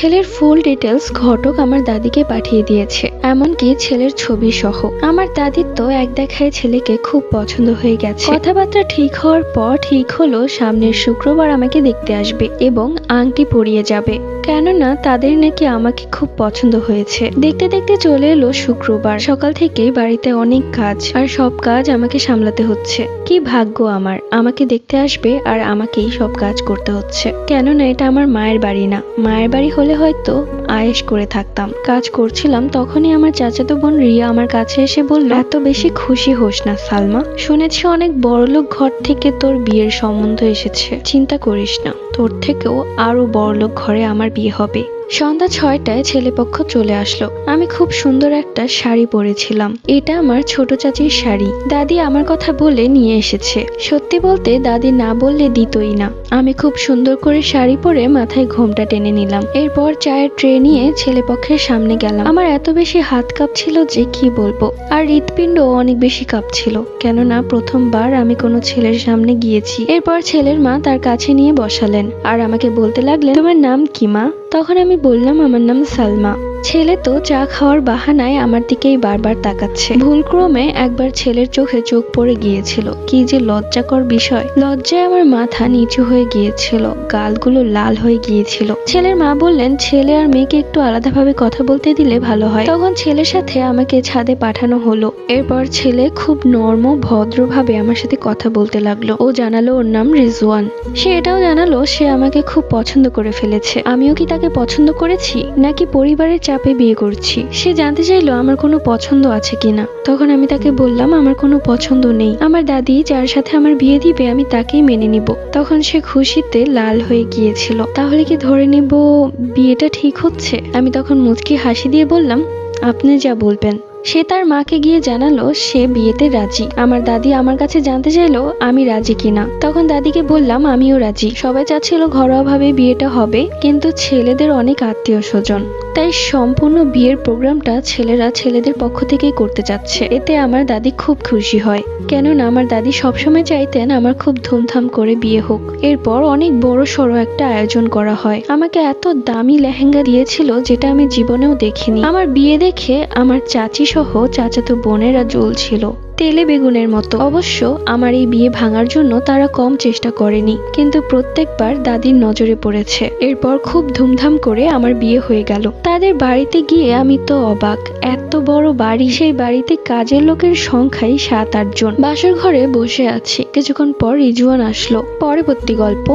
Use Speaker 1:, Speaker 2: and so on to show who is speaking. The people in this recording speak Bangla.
Speaker 1: ছেলের ফুল ডিটেলস ঘটক আমার দাদিকে পাঠিয়ে দিয়েছে, এমনকি ছেলের ছবি সহ। আমার দাদির তো এক দেখায় ছেলেকে খুব পছন্দ হয়ে গেছে। কথাবার্তা ঠিক হওয়ার পর ঠিক হলো সামনের শুক্রবার আমাকে দেখতে আসবে এবং আংটি পরিয়ে যাবে, কেননা তাদের নাকি আমাকে খুব পছন্দ হয়েছে। দেখতে দেখতে চলে এলো শুক্রবার। সকাল থেকেই বাড়িতে অনেক কাজ, আর সব কাজ আমাকে সামলাতে হচ্ছে। কি ভাগ্য আমার, আমাকে দেখতে আসবে আর আমাকেই সব কাজ করতে হচ্ছে, কেননা এটা আমার মায়ের বাড়ি না। মায়ের বাড়ি হলে হয়তো আয়েশ করে থাকতাম। কাজ করছিলাম, তখনই আমার চাচাতো বোন রিয়া আমার কাছে এসে বলল, এত বেশি খুশি হোস না সালমা, শুনেছি অনেক বড়লোক ঘর থেকে তোর বিয়ের সম্বন্ধ এসেছে। চিন্তা করিস না, তোর থেকেও আরো বড়লোক ঘরে আমার বিয়ে হবে। সন্ধ্যা 6টায় ছেলেপক্ষ চলে আসলো। আমি খুব সুন্দর একটা শাড়ি পরেছিলাম। এটা আমার ছোট চাচির শাড়ি, দাদি আমার কথা বলে নিয়ে এসেছে। সত্যি বলতে দাদি না বললে দিতই না। আমি খুব সুন্দর করে শাড়ি পরে মাথায় ঘোমটা টেনে নিলাম। এরপর চায়ের ট্রে নিয়ে ছেলেপক্ষের সামনে গেলাম। আমার এত বেশি হাত কাঁপছিল যে কি বলবো, আর হৃৎপিণ্ড অনেক বেশি কাঁপছিল, কেননা প্রথমবার আমি কোনো ছেলের সামনে গিয়েছি। এরপর ছেলের মা তার কাছে নিয়ে বসালেন আর আমাকে বলতে লাগলেন, তোমার নাম কি মা? তখন আমি বললাম, আমার নাম সালমা। ছেলে তো চা খাওয়ার বাহানায় আমার দিকেই বারবার তাকাচ্ছে। ভুলক্রমে একবার ছেলের চোখে চোখ পড়ে গিয়েছিল। কি যে লজ্জাকর বিষয়, লজ্জায় আমার মাথা নিচু হয়ে গিয়েছিল, গালগুলো লাল হয়ে গিয়েছিল। ছেলের মা বললেন, ছেলে আর মেয়েকে একটু আলাদাভাবে কথা বলতে দিলে ভালো হয়। তখন ছেলের সাথে আমাকে ছাদে পাঠানো হলো। এরপর ছেলে খুব নর্ম ভদ্রভাবে আমার সাথে কথা বলতে লাগলো। ও জানালো ওর নাম রিজওয়ান। সে এটাও জানালো সে আমাকে খুব পছন্দ করে ফেলেছে। আমিও কি তাকে পছন্দ করেছি নাকি পরিবারের চাপে বিয়ে করছি? সে জানতে চাইলো আমার কোনো পছন্দ আছে কিনা। তখন আমি তাকে বললাম, আমার কোনো পছন্দ নেই। আমার দাদি যার সাথে আমার বিয়ে দিবে আমি তাকেই মেনে নিব। তখন সে খুশিতে লাল হয়ে গিয়েছিল। তাহলে কি ধরে নিব বিয়েটা ঠিক হচ্ছে? আমি তখন মুচকি হাসি দিয়ে বললাম, আপনি যা বলবেন। সে তার মাকে গিয়ে জানালো সে বিয়েতে রাজি। আমার দাদি আমার কাছে জানতে চাইলো আমি রাজি কিনা। তখন দাদিকে বললাম আমিও রাজি। সবাই চাচ্ছিল ঘরোয়াভাবে বিয়েটা হবে, কিন্তু ছেলেদের অনেক আত্মীয় স্বজন, তাই সম্পূর্ণ বিয়ের প্রোগ্রামটা ছেলেরা ছেলেদের পক্ষ থেকেই করতে চাচ্ছে। এতে আমার দাদি খুব খুশি হয়, কেননা আমার দাদি সবসময় চাইতেন আমার খুব ধুমধাম করে বিয়ে হোক। এরপর অনেক বড় সড়ো একটা আয়োজন করা হয়। আমাকে এত দামি লেহেঙ্গা দিয়েছিল যেটা আমি জীবনেও দেখিনি। আমার বিয়ে দেখে আমার চাচি সহ চাচাতো বোনেরা জ্বলছিল তেলে বেগুনের মতো। অবশ্য আমার এই বিয়ে ভাঙার জন্য তারা কম চেষ্টা করেনি, কিন্তু প্রত্যেকবার দাদির নজরে পড়েছে। এরপর খুব ধুমধাম করে আমার বিয়ে হয়ে গেল। তাদের বাড়িতে গিয়ে আমি তো অবাক, এত বড় বাড়ি, সেই বাড়িতে কাজের লোকের সংখ্যাই 7-8 জন। বাসর ঘরে বসে আছি, কিছুক্ষণ পর রিজওয়ান আসলো। পরবর্তী গল্প।